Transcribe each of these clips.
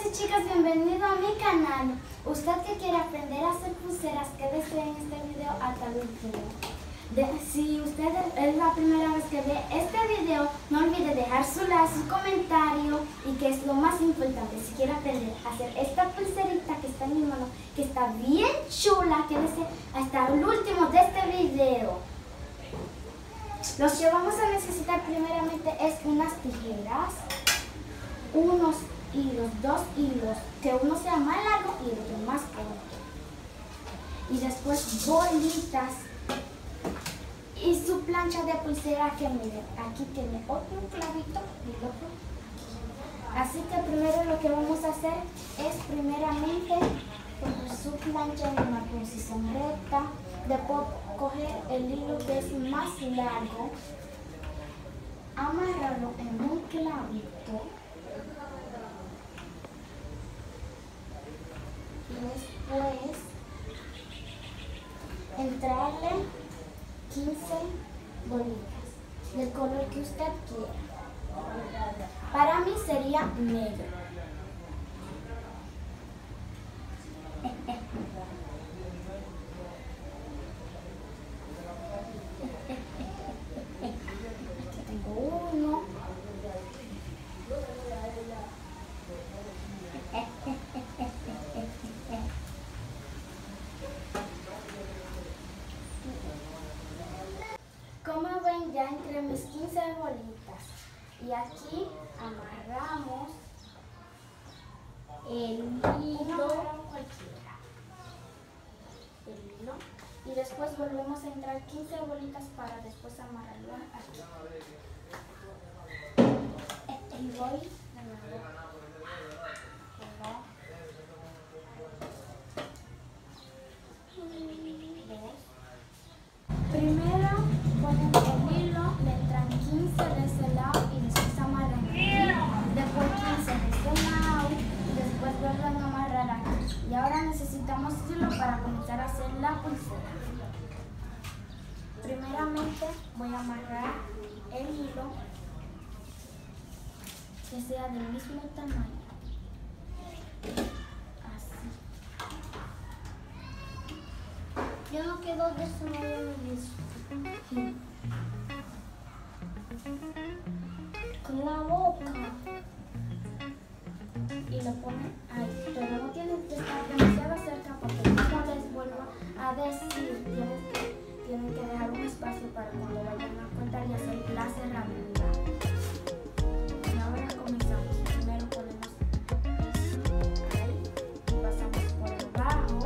chicos y chicas, bienvenido a mi canal. Usted que quiere aprender a hacer pulseras, quédese en este video hasta el último. Si usted es la primera vez que ve este video, no olvide dejar su like, su comentario y que es lo más importante. Si quiere aprender a hacer esta pulserita que está en mi mano, que está bien chula, quédese hasta el último de este video. Lo que vamos a necesitar primeramente es unas tijeras, unos hilos, dos hilos, que uno sea más largo y el otro más corto. Y después bolitas y su plancha de pulsera que miren, aquí tiene otro clavito y el otro aquí. Así que primero lo que vamos a hacer es primeramente coger su plancha en una posición recta, después coger el hilo que es más largo, amarrarlo en un clavito y después entrarle 15 bolitas del color que usted quiera. Para mí sería negro. Aquí tengo uno. Como ven, ya entre mis 15 bolitas y aquí amarramos el hilo, y después volvemos a entrar 15 bolitas para después amarrarlo aquí. Y voy de nuevo. Primero ponen el hilo, le entran 15 de ese lado y después amarran aquí, después 15 de este lado y después vuelven a amarrar aquí. Y ahora necesitamos hilo para comenzar a hacer la pulsera. Primeramente voy a amarrar el hilo que sea del mismo tamaño. Yo no quiero de eso, no lo mismo. Con la boca. Y lo ponen ahí. Pero no tienen que estar demasiado cerca porque como les vuelvo a decir, tienen que dejar un espacio para cuando vayan a cortar y hacer la cerradura. Y ahora comenzamos. Primero ponemos esto ahí y pasamos por debajo.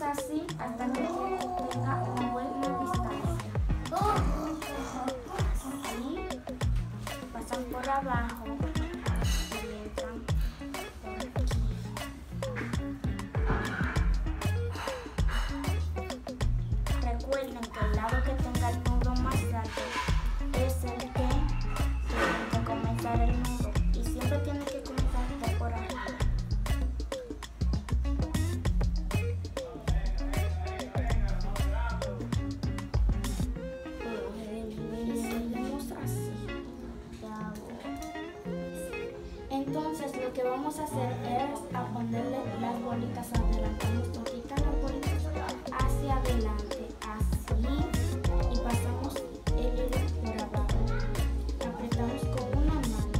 Así hasta que tenga una buena distancia. Así pasan por abajo y entran por aquí. Recuerden que el lado que tenga el nudo más alto es el que tiene que comenzar el nudo y siempre tiene que comenzar de por arriba. Entonces lo que vamos a hacer es a ponerle las bolitas adelante. Nos toquitan las bolitas hacia adelante, así, y pasamos el hilo por abajo. Apretamos con una mano.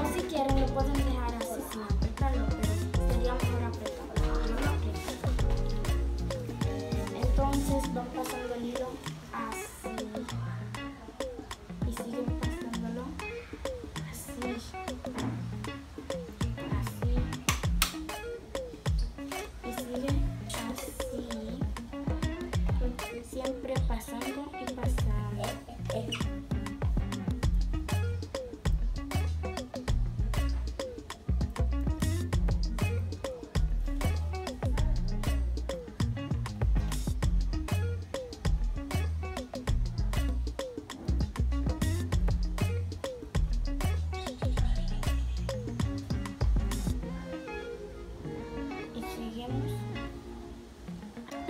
O si quieren lo pueden dejar así sin apretarlo, pero sería mejor apretarlo. Yo lo aprieto. Entonces van pasando el hilo así. Y siguen pasándolo así, y sigue así.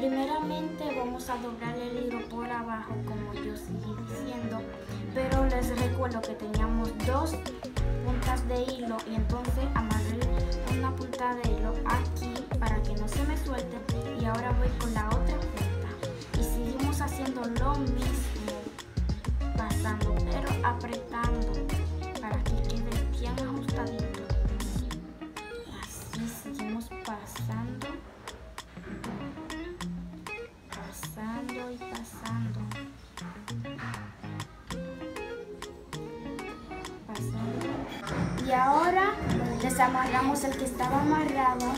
Primeramente vamos a doblar el hilo por abajo como yo seguí diciendo, pero les recuerdo que teníamos 2 puntas de hilo y entonces amarré una punta de hilo aquí para que no se me suelte y ahora voy con la otra punta y seguimos haciendo lo mismo, pasando pero apretando para que quede bien ajustadito. Así seguimos pasando y pasando. Y ahora desamarramos el que estaba amarrado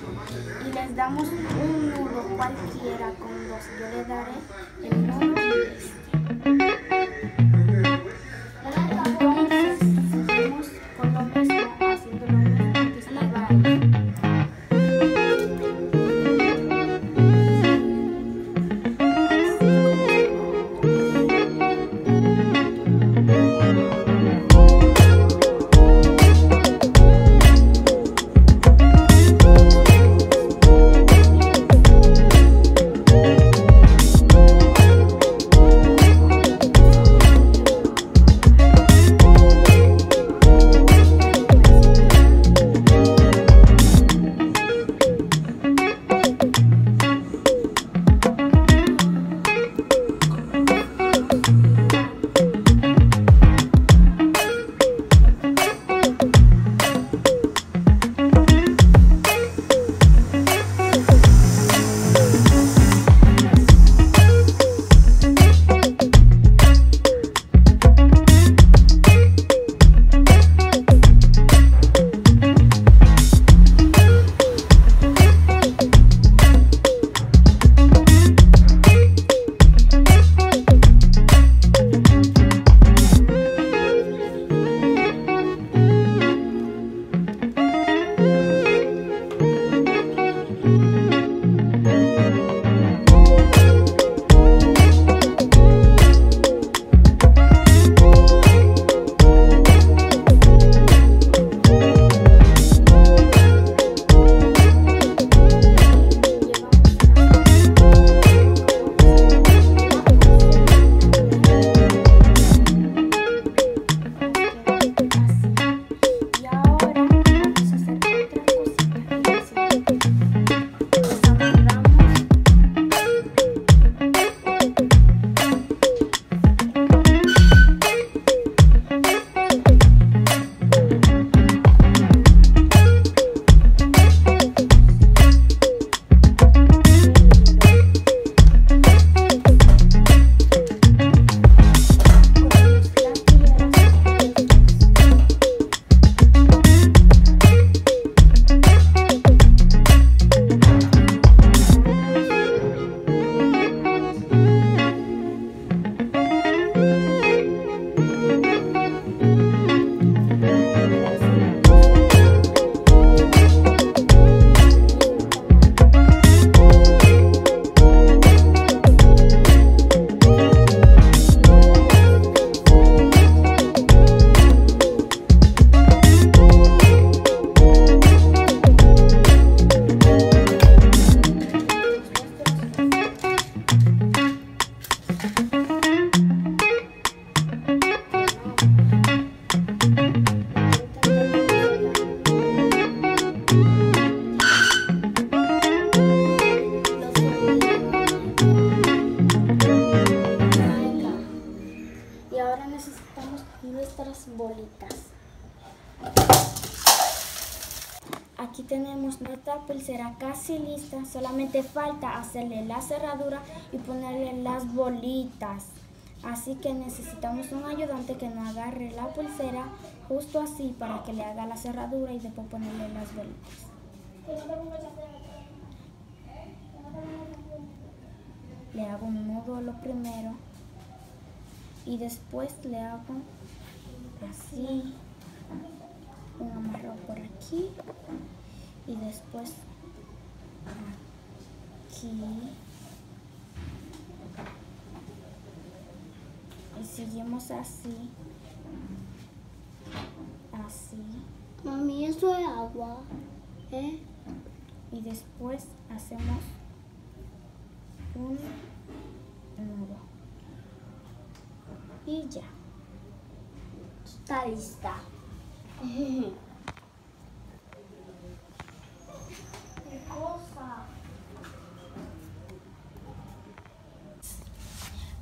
y les damos un nudo cualquiera con los. Yo le daré el nudo de este. Entonces seguimos con lo mismo, haciendo lo mismo que estaba ahí. bolitas. Aquí tenemos nuestra pulsera casi lista, solamente falta hacerle la cerradura y ponerle las bolitas. Así que necesitamos un ayudante que nos agarre la pulsera justo así para que le haga la cerradura y después ponerle las bolitas. Le hago un nudo lo primero y después le hago así, un amarro por aquí y después aquí y seguimos así, así. Mami, eso es agua, y después hacemos un nudo. Y ya. Está lista. ¿Qué cosa?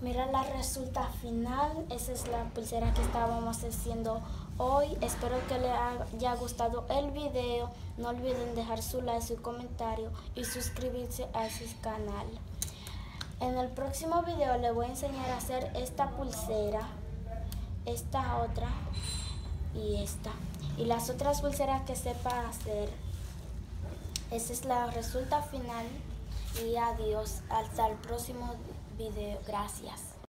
Mira la resulta final. Esa es la pulsera que estábamos haciendo hoy. Espero que les haya gustado el video. No olviden dejar su like, su comentario y suscribirse a su canal. En el próximo video les voy a enseñar a hacer esta pulsera, esta otra y esta. Y las otras pulseras que sepa hacer. Esa es la resulta final. Y adiós. Hasta el próximo video. Gracias.